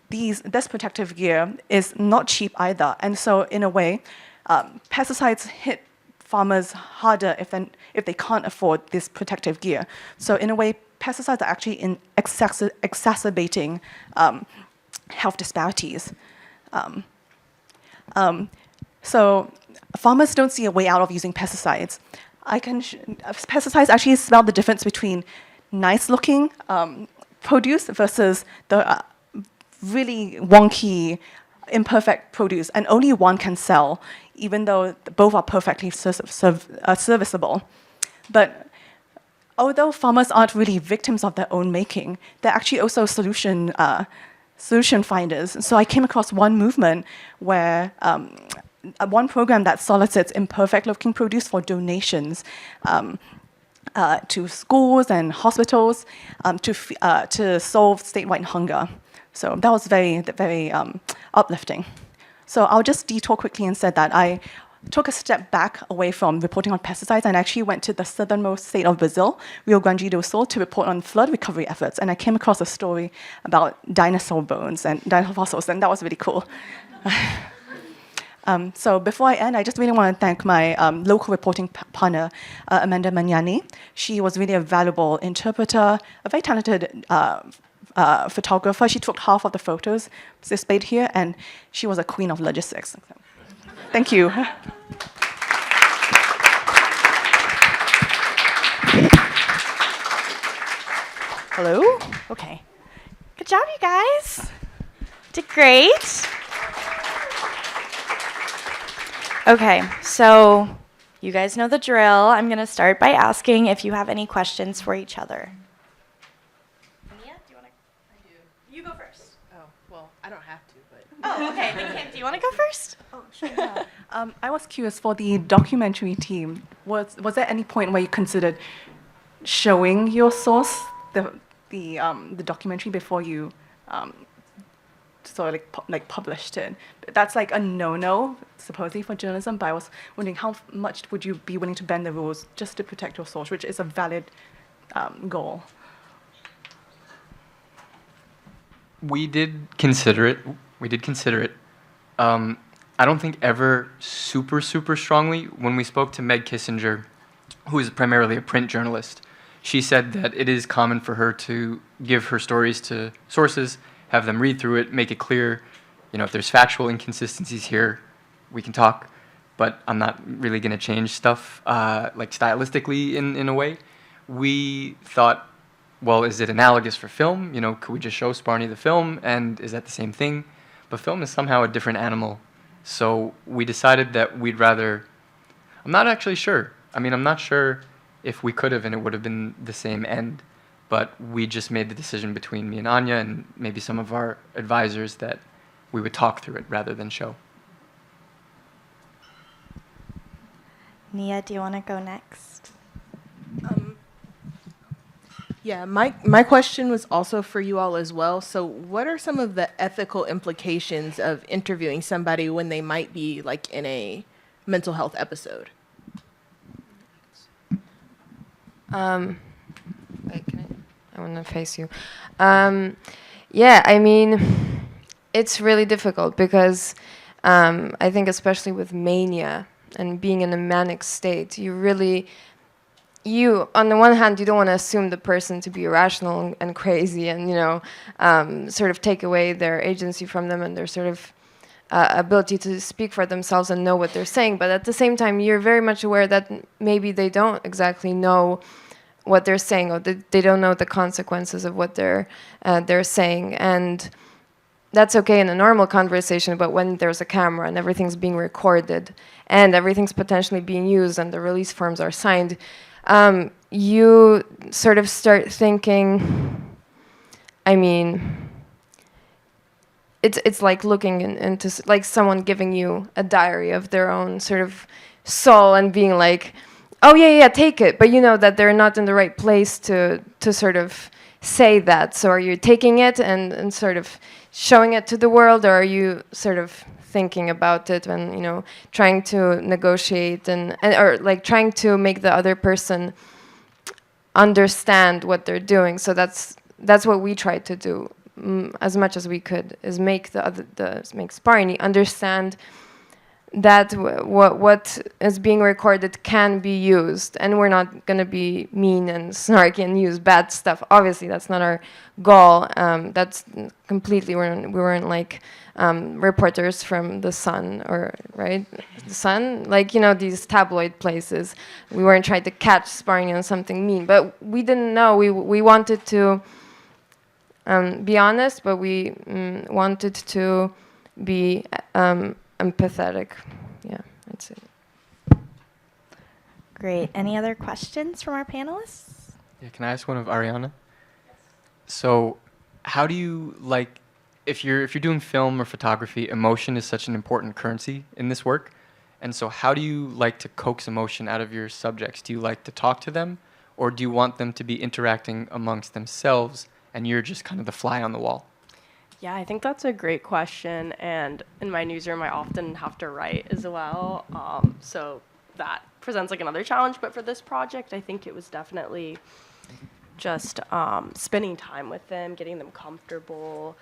this protective gear is not cheap either, and so in a way, pesticides hit farmers harder if they can't afford this protective gear. So in a way, pesticides are actually exacerbating health disparities. So farmers don't see a way out of using pesticides. Pesticides actually spell the difference between nice-looking produce versus the really wonky, imperfect produce, and only one can sell, even though both are perfectly serviceable. But although farmers aren't really victims of their own making, they're actually also solution finders. So I came across one movement where one program that solicits imperfect-looking produce for donations to schools and hospitals to solve statewide hunger. So that was very, very uplifting. So I'll just detour quickly and said that I took a step back away from reporting on pesticides and actually went to the southernmost state of Brazil, Rio Grande do Sul, to report on flood recovery efforts. And I came across a story about dinosaur bones and dinosaur fossils, and that was really cool. So before I end, I just really want to thank my local reporting partner, Amanda Magnani. She was really a valuable interpreter, a very talented photographer. She took half of the photos displayed here, and she was a queen of logistics. Thank you. Hello? Okay. Good job, you guys. Did great. Okay, so you guys know the drill. I'm going to start by asking if you have any questions for each other. Ania, do you want to? I do. You go first. Oh, well, I don't have to, but. Oh, okay. Then Kim, do you want to go first? Oh, sure. Yeah. I was curious, for the documentary team, was there any point where you considered showing your source, the documentary, before you sort of published it? That's like a no-no, supposedly, for journalism, but I was wondering how much would you be willing to bend the rules just to protect your source, which is a valid goal? We did consider it. I don't think ever super strongly. When we spoke to Meg Kissinger, who is primarily a print journalist, she said that it is common for her to give her stories to sources, have them read through it, make it clear, if there's factual inconsistencies here, we can talk, but I'm not really going to change stuff stylistically in a way. We thought, well, is it analogous for film? Could we just show Sparni the film, and is that the same thing? But film is somehow a different animal. So we decided that we'd rather... I'm not actually sure. I'm not sure if we could have and it would have been the same end, but we just made the decision between me and Ania and maybe some of our advisors that we would talk through it rather than show. Nia, do you want to go next? Yeah, my question was also for you all as well. So what are some of the ethical implications of interviewing somebody when they might be in a mental health episode? Wait, I want to face you. It's really difficult because I think especially with mania and being in a manic state, on the one hand, you don't want to assume the person to be irrational and crazy and, sort of take away their agency from them and their sort of ability to speak for themselves and know what they're saying. But at the same time, you're very much aware that maybe they don't exactly know what they're saying, or they don't know the consequences of what they're saying. And that's okay in a normal conversation, but when there's a camera and everything's being recorded and everything's potentially being used and the release forms are signed, you sort of start thinking, it's like looking into like someone giving you a diary of their own sort of soul and being like, oh yeah, take it. But you know that they're not in the right place to sort of say that? So are you taking it and sort of showing it to the world, or are you sort of thinking about it and, you know, trying to negotiate and or like trying to make the other person understand what they're doing? So that's what we tried to do as much as we could, is make make Sparni understand that what is being recorded can be used, and we're not going to be mean and snarky and use bad stuff. Obviously, that's not our goal. That's completely, we weren't like reporters from the Sun, or right, the Sun, like, you know, these tabloid places. We weren't trying to catch Sparni on something mean, but we didn't know. We wanted to be honest, but we wanted to be empathetic. Yeah, that's it. Great. Any other questions from our panelists? Yeah, can I ask one of Aryana? So, how do you like, if you're doing film or photography, emotion is such an important currency in this work, and so how do you like to coax emotion out of your subjects? Do you like to talk to them, or do you want them to be interacting amongst themselves, and you're just kind of the fly on the wall? Yeah, I think that's a great question. And in my newsroom, I often have to write as well. So that presents like another challenge. But for this project, I think it was definitely just spending time with them, getting them comfortable,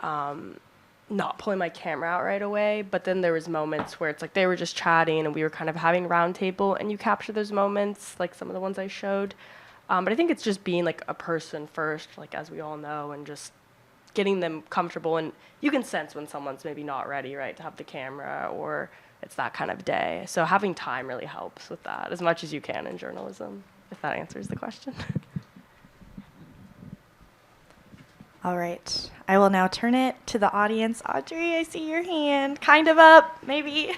not pulling my camera out right away. But then there was moments where it's like they were just chatting and we were kind of having round table, and you capture those moments, like some of the ones I showed. But I think it's just being like a person first, like as we all know, and just getting them comfortable. And you can sense when someone's maybe not ready, right, to have the camera, or it's that kind of day. So having time really helps with that, as much as you can in journalism, if that answers the question. All right. I will now turn it to the audience. Audrey, I see your hand kind of up, maybe.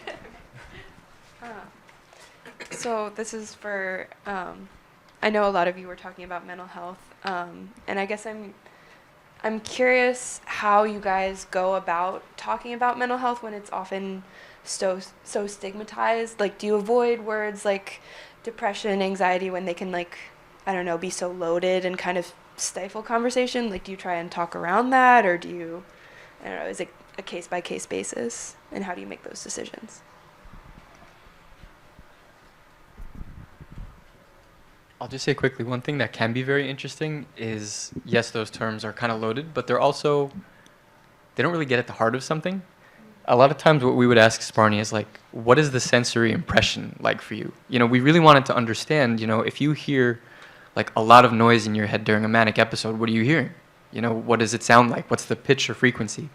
So this is for, I know a lot of you were talking about mental health, and I guess I'm curious how you guys go about talking about mental health when it's often so stigmatized. Like, do you avoid words like depression, anxiety when they can, like, I don't know, be so loaded and kind of stifle conversation? Like, do you try and talk around that, or do you, I don't know, is it a case-by-case basis, and how do you make those decisions? I'll just say quickly, one thing that can be very interesting is, yes, those terms are kind of loaded, but they're also, they don't really get at the heart of something. A lot of times what we would ask Sparni is like, what is the sensory impression like for you? You know, we really wanted to understand, you know, if you hear like a lot of noise in your head during a manic episode, what are you hearing? You know, what does it sound like? What's the pitch or frequency?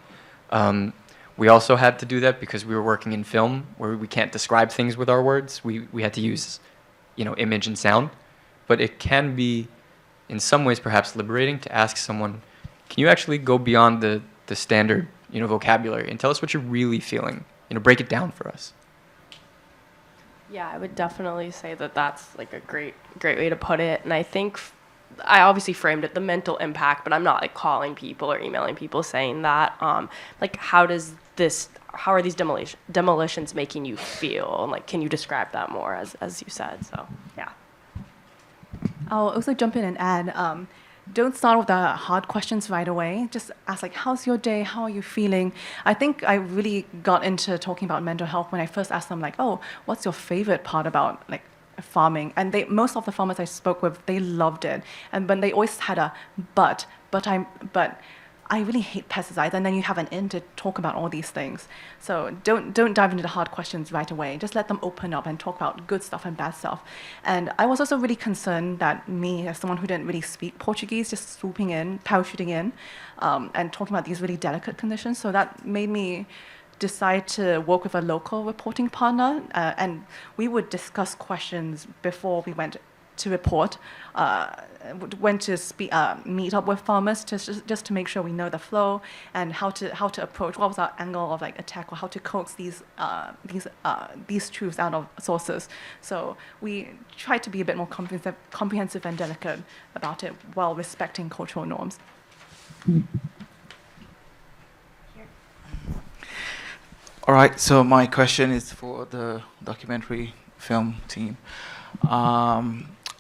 We also had to do that because we were working in film where we can't describe things with our words. We had to use, you know, image and sound. But it can be, in some ways, perhaps liberating to ask someone, can you actually go beyond the standard, you know, vocabulary and tell us what you're really feeling? You know, break it down for us. Yeah, I would definitely say that that's like a great way to put it. And I think I obviously framed it, the mental impact, but I'm not like calling people or emailing people saying that. Like, how are these demolitions making you feel? And like, can you describe that more, as you said? So, yeah. I'll also jump in and add, don't start with the hard questions right away. Just ask, like, how's your day? How are you feeling? I think I really got into talking about mental health when I first asked them, like, oh, what's your favorite part about, like, farming? And most of the farmers I spoke with, they loved it. And but they always had a but I really hate pesticides, and then you have an in to talk about all these things. So don't dive into the hard questions right away. Just let them open up and talk about good stuff and bad stuff. And I was also really concerned that me, as someone who didn't really speak Portuguese, just swooping in, parachuting in, and talking about these really delicate conditions. So that made me decide to work with a local reporting partner, and we would discuss questions before we went to report, went to meet up with farmers just to make sure we know the flow and how to approach, what was our angle of like attack, or how to coax these truths out of sources. So we tried to be a bit more comprehensive and delicate about it while respecting cultural norms. All right, so my question is for the documentary film team.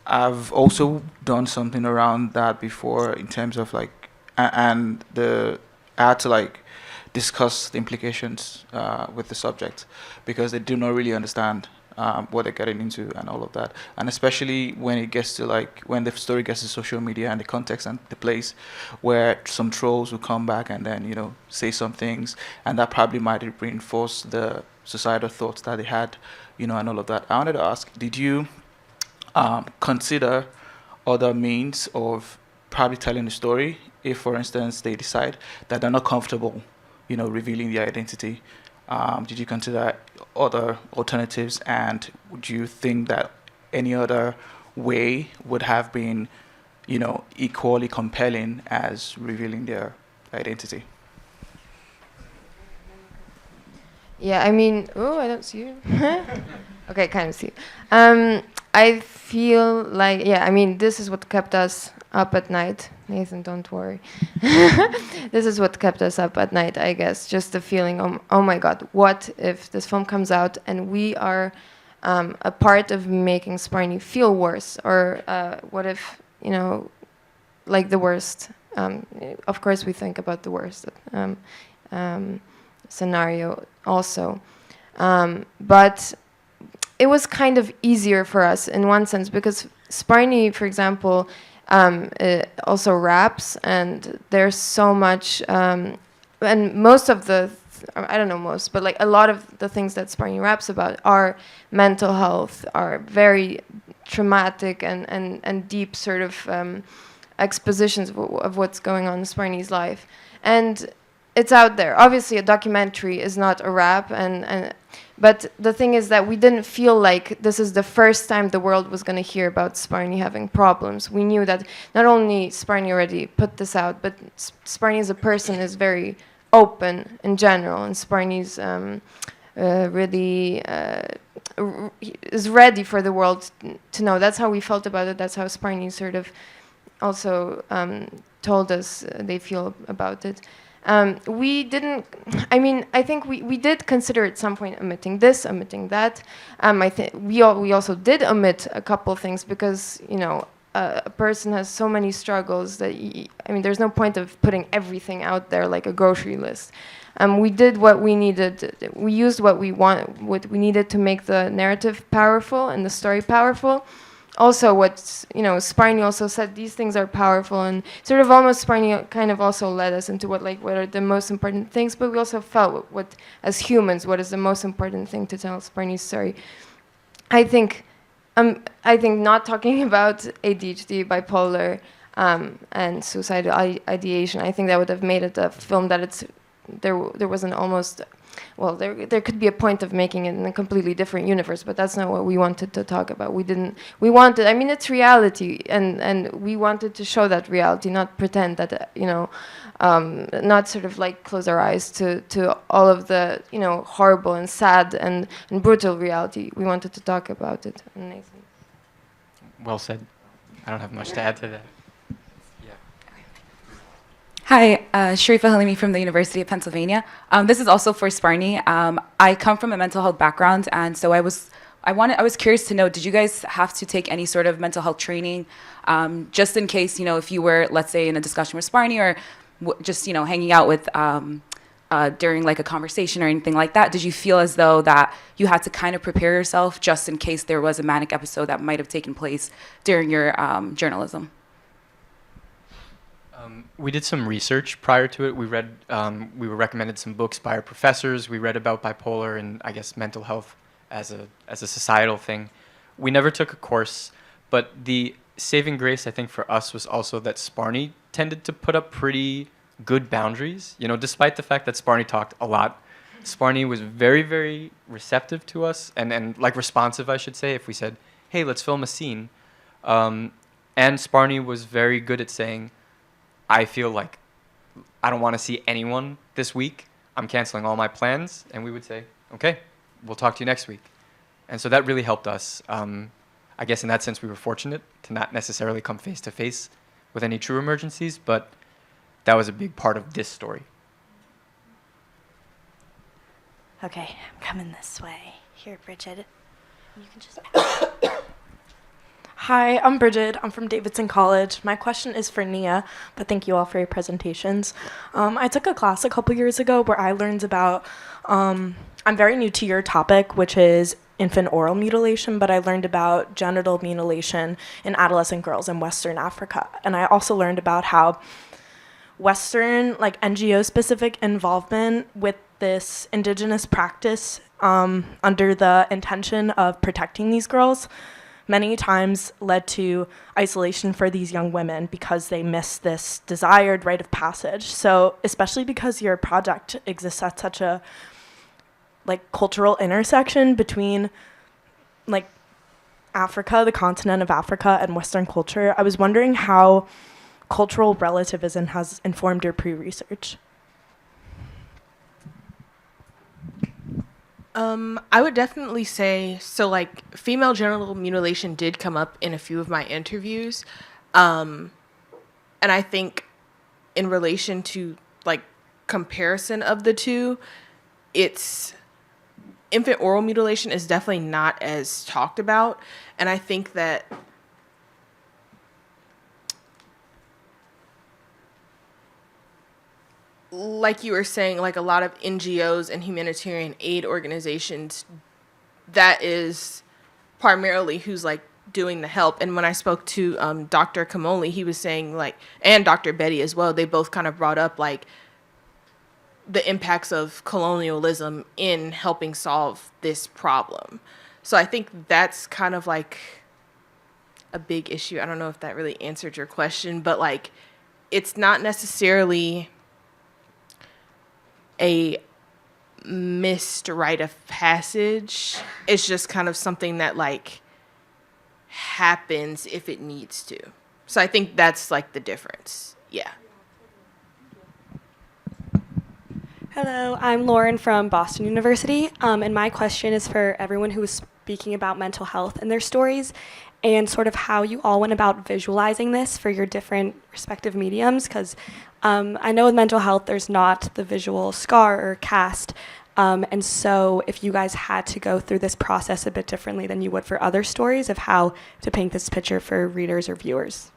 I've also done something around that before in terms of like, and I had to like discuss the implications with the subject because they do not really understand what they're getting into and all of that. And especially when it gets to like, when the story gets to social media and the context and the place where some trolls will come back and then, you know, say some things, and that probably might reinforce the societal thoughts that they had, you know, and all of that. I wanted to ask, did you consider other means of probably telling the story if, for instance, they decide that they're not comfortable, you know, revealing their identity? Did you consider other alternatives, and would you think that any other way would have been, you know, equally compelling as revealing their identity? Yeah, I mean, oh, I don't see you. Okay, kind of see. I feel like, yeah, I mean, this is what kept us up at night. Nathan, don't worry. This is what kept us up at night, I guess. Just the feeling, oh my God, what if this film comes out and we are a part of making Sparni feel worse? Or what if, you know, like the worst? Of course, we think about the worst scenario also. But it was kind of easier for us in one sense because Sparni, for example, also raps, and there's so much, and most of the, I don't know most, but like a lot of the things that Sparni raps about are mental health, are very traumatic and deep sort of expositions of what's going on in Sparni's life. And it's out there. Obviously, a documentary is not a rap, but the thing is that we didn't feel like this is the first time the world was going to hear about Sparni having problems. We knew that not only Sparni already put this out, but Sparni as a person is very open in general, and Sparni's really is ready for the world to know. That's how we felt about it. That's how Sparni sort of also told us they feel about it. We didn't, I mean, I think we did consider at some point omitting this, omitting that. I think we also did omit a couple things because, you know, a person has so many struggles that, I mean, there's no point of putting everything out there like a grocery list. We did what we needed. We used what we needed to make the narrative powerful and the story powerful. Also, what's, you know, Sparni also said these things are powerful, and sort of almost Sparni kind of also led us into what are the most important things, but we also felt what as humans, what is the most important thing to tell Sparni's story. I think not talking about ADHD, bipolar, and suicidal ideation, I think that would have made it a film that there was an almost, well, there could be a point of making it in a completely different universe, but that's not what we wanted to talk about. We wanted, I mean, it's reality, and we wanted to show that reality, not pretend that, you know, not sort of like close our eyes to all of the, you know, horrible and sad and brutal reality. We wanted to talk about it. Nathan. Well said. I don't have much to add to that. Hi, Sharifa Halimi from the University of Pennsylvania. This is also for Sparni. I come from a mental health background, and so I was curious to know, did you guys have to take any sort of mental health training, just in case, you know, if you were, let's say, in a discussion with Sparni or just, you know, hanging out with during like a conversation or anything like that? Did you feel as though that you had to kind of prepare yourself just in case there was a manic episode that might have taken place during your journalism? We did some research prior to it. We were recommended some books by our professors. We read about bipolar and I guess mental health as a societal thing. We never took a course, but the saving grace I think for us was also that Sparni tended to put up pretty good boundaries. You know, despite the fact that Sparni talked a lot, Sparni was very, very receptive to us and like responsive, I should say, if we said, hey, let's film a scene. And Sparni was very good at saying, I feel like I don't want to see anyone this week. I'm canceling all my plans. And we would say, okay, we'll talk to you next week. And so that really helped us. I guess in that sense, we were fortunate to not necessarily come face to face with any true emergencies, but that was a big part of this story. Okay, I'm coming this way. Here, Bridget. You can just... Hi, I'm Bridget. I'm from Davidson College. My question is for Nia, but thank you all for your presentations. I took a class a couple years ago where I learned about, I'm very new to your topic, which is infant oral mutilation, but I learned about genital mutilation in adolescent girls in Western Africa. And I also learned about how Western, like NGO-specific involvement with this indigenous practice under the intention of protecting these girls many times led to isolation for these young women because they miss this desired rite of passage. So especially because your project exists at such a cultural intersection between Africa, the continent of Africa, and Western culture, I was wondering how cultural relativism has informed your pre-research. I would definitely say, female genital mutilation did come up in a few of my interviews. And I think in relation to, comparison of the two, infant oral mutilation is definitely not as talked about. And I think that like you were saying, a lot of NGOs and humanitarian aid organizations, that is primarily who's doing the help. And when I spoke to Dr. Kamoli, he was saying and Dr. Betty as well, they both kind of brought up the impacts of colonialism in helping solve this problem. So I think that's kind of a big issue. I don't know if that really answered your question, but it's not necessarily a missed rite of passage. It's just kind of something that happens if it needs to. So I think that's the difference. Yeah. Hello, I'm Lauren from Boston University, and my question is for everyone who is speaking about mental health and their stories, and sort of how you all went about visualizing this for your different respective mediums, because I know with mental health there's not the visual scar or cast, and so if you guys had to go through this process a bit differently than you would for other stories of how to paint this picture for readers or viewers.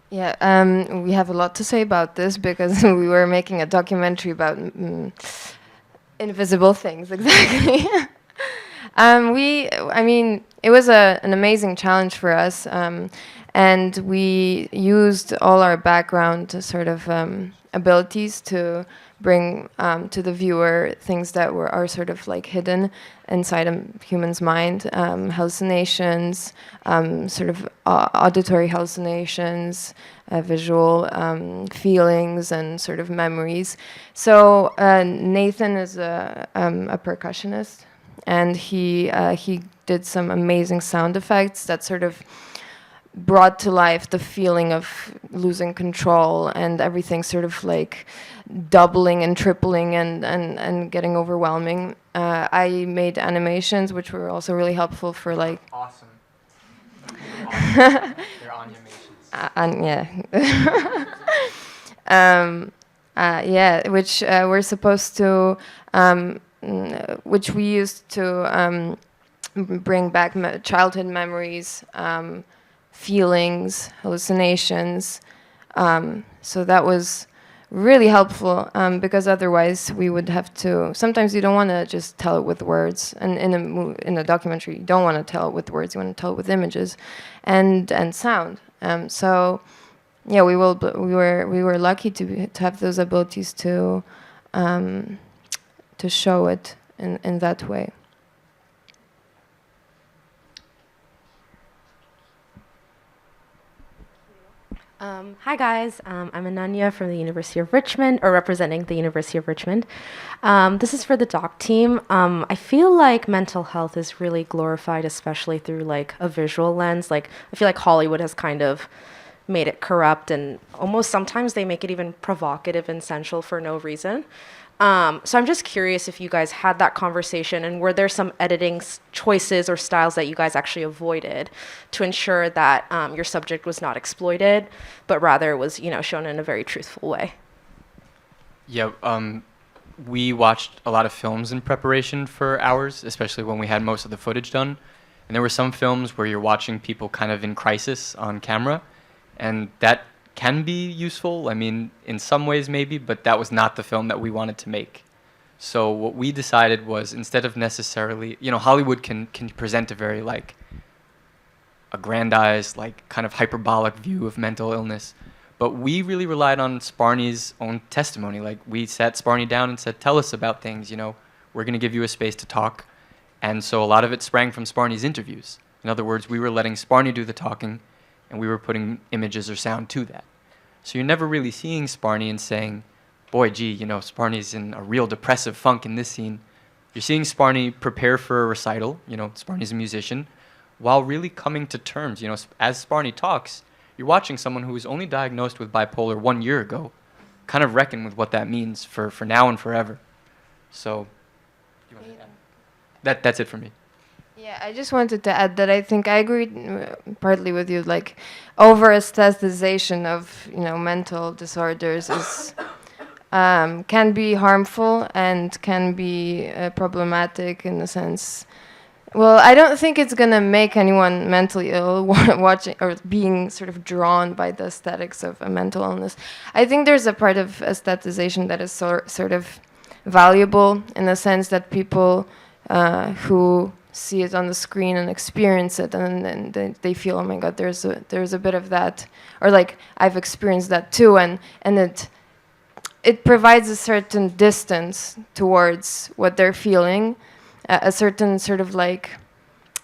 Yeah, we have a lot to say about this because we were making a documentary about invisible things, exactly. It was an amazing challenge for us, and we used all our background sort of abilities to bring to the viewer things that are sort of hidden inside a human's mind, hallucinations, sort of auditory hallucinations, visual feelings, and sort of memories. So Nathan is a percussionist, and he did some amazing sound effects that sort of brought to life the feeling of losing control and everything sort of doubling and tripling and getting overwhelming. I made animations which were also really helpful for Awesome. They're animations. Which we're supposed to which we used to bring back childhood memories, feelings, hallucinations. So that was really helpful because otherwise we would have to. Sometimes you don't want to just tell it with words, and in a documentary you don't want to tell it with words. You want to tell it with images, and sound. So yeah, we were lucky to have those abilities to show it in that way. Hi guys, I'm Ania from the University of Richmond, or representing the University of Richmond. This is for the doc team. I feel like mental health is really glorified, especially through a visual lens. I feel like Hollywood has kind of made it corrupt, and almost sometimes they make it even provocative and sensual for no reason. So I'm just curious if you guys had that conversation, and were there some editing choices or styles that you guys actually avoided to ensure that your subject was not exploited, but rather was shown in a very truthful way? Yeah, we watched a lot of films in preparation for ours, especially when we had most of the footage done. And there were some films where you're watching people kind of in crisis on camera, and that can be useful. I mean, in some ways maybe, but that was not the film that we wanted to make. So what we decided was, instead of necessarily, Hollywood can present a very like aggrandized, like kind of hyperbolic view of mental illness. But we really relied on Sparni's own testimony. Like, we sat Sparni down and said, tell us about things, we're going to give you a space to talk. And so a lot of it sprang from Sparni's interviews. In other words, we were letting Sparni do the talking, and we were putting images or sound to that. So you're never really seeing Sparni and saying, boy, gee, Sparni's in a real depressive funk in this scene. You're seeing Sparni prepare for a recital, Sparni's a musician, while really coming to terms. As Sparni talks, you're watching someone who was only diagnosed with bipolar 1 year ago kind of reckon with what that means for now and forever. So that's it for me. Yeah, I just wanted to add that I think I agree partly with you. Like, over-aestheticization of mental disorders is can be harmful and can be problematic in the sense. Well, I don't think it's gonna make anyone mentally ill watching or being sort of drawn by the aesthetics of a mental illness. I think there's a part of aestheticization that is sort of valuable in the sense that people who see it on the screen and experience it, and then they feel, oh my God, there's a bit of that, or like I've experienced that too, and it provides a certain distance towards what they're feeling. A certain sort of like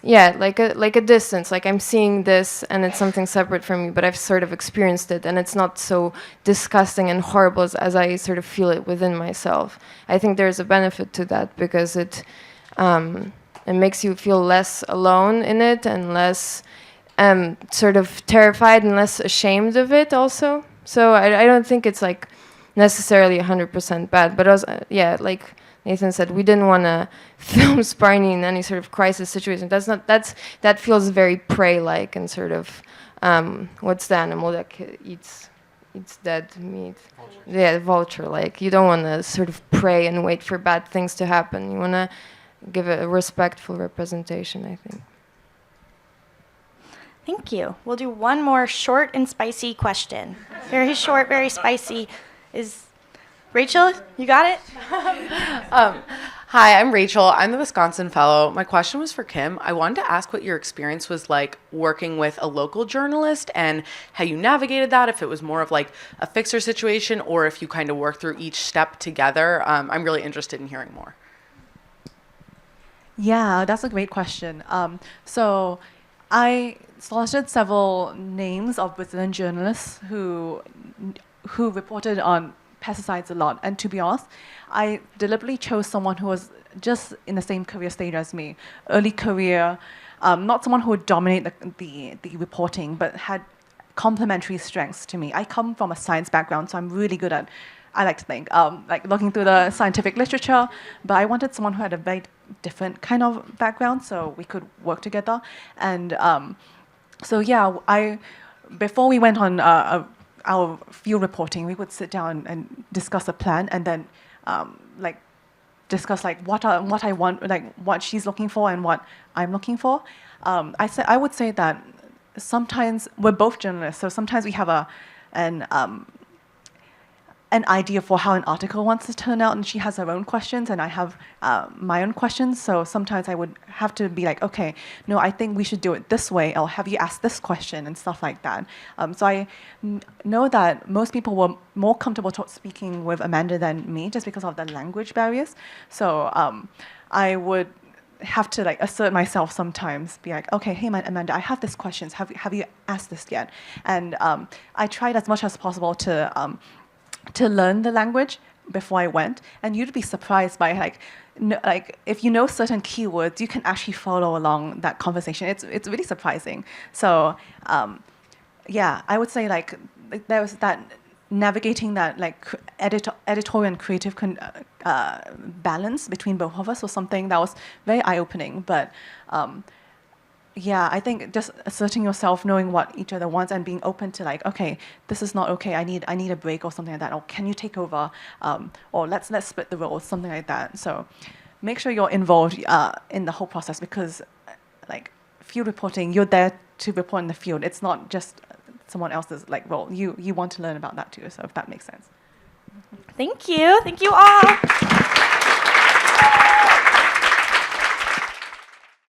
a distance, like I'm seeing this and it's something separate from me, but I've sort of experienced it and it's not so disgusting and horrible as I sort of feel it within myself. I think there's a benefit to that because it makes you feel less alone in it and less sort of terrified and less ashamed of it also. So I don't think it's like necessarily 100% bad, but also, like Nathan said, we didn't want to film Sparni in any sort of crisis situation. That feels very prey-like and sort of what's the animal that eats dead meat? Vulture. Yeah, vulture-like. You don't want to sort of pray and wait for bad things to happen. You want to give it a respectful representation, I think. Thank you. We'll do one more short and spicy question. Very short, very spicy. Rachel, you got it? Hi, I'm Rachel. I'm the Wisconsin Fellow. My question was for Kim. I wanted to ask what your experience was like working with a local journalist and how you navigated that, if it was more of like a fixer situation or if you kind of worked through each step together. I'm really interested in hearing more. Yeah, that's a great question. So I solicited several names of Brazilian journalists who reported on pesticides a lot, and to be honest, I deliberately chose someone who was just in the same career stage as me, early career, not someone who would dominate the reporting, but had complementary strengths to me. I come from a science background, so I'm really good at, I like to think, like looking through the scientific literature, but I wanted someone who had a very different kind of background, so we could work together. And so yeah, before we went on our field reporting, we would sit down and discuss a plan, and then discuss what I want, like what she's looking for and what I'm looking for. I would say that sometimes we're both journalists, so sometimes we have an idea for how an article wants to turn out, and she has her own questions, and I have my own questions. So sometimes I would have to be like, okay, no, I think we should do it this way, or have you asked this question, and stuff like that. So I know that most people were more comfortable speaking with Amanda than me, just because of the language barriers. So I would have to assert myself sometimes, be like, okay, hey, Amanda, I have these questions. Have you asked this yet? And I tried as much as possible to learn the language before I went, and you'd be surprised by if you know certain keywords, you can actually follow along that conversation. It's really surprising. So yeah, I would say there was that navigating that editorial and creative balance between both of us was something that was very eye-opening. But Yeah, I think just asserting yourself, knowing what each other wants, and being open to like, okay, this is not okay. I need a break or something like that. Or can you take over? Or let's split the roles, something like that. So make sure you're involved in the whole process, because like field reporting, you're there to report in the field. It's not just someone else's like role. You want to learn about that too. So if that makes sense. Thank you all.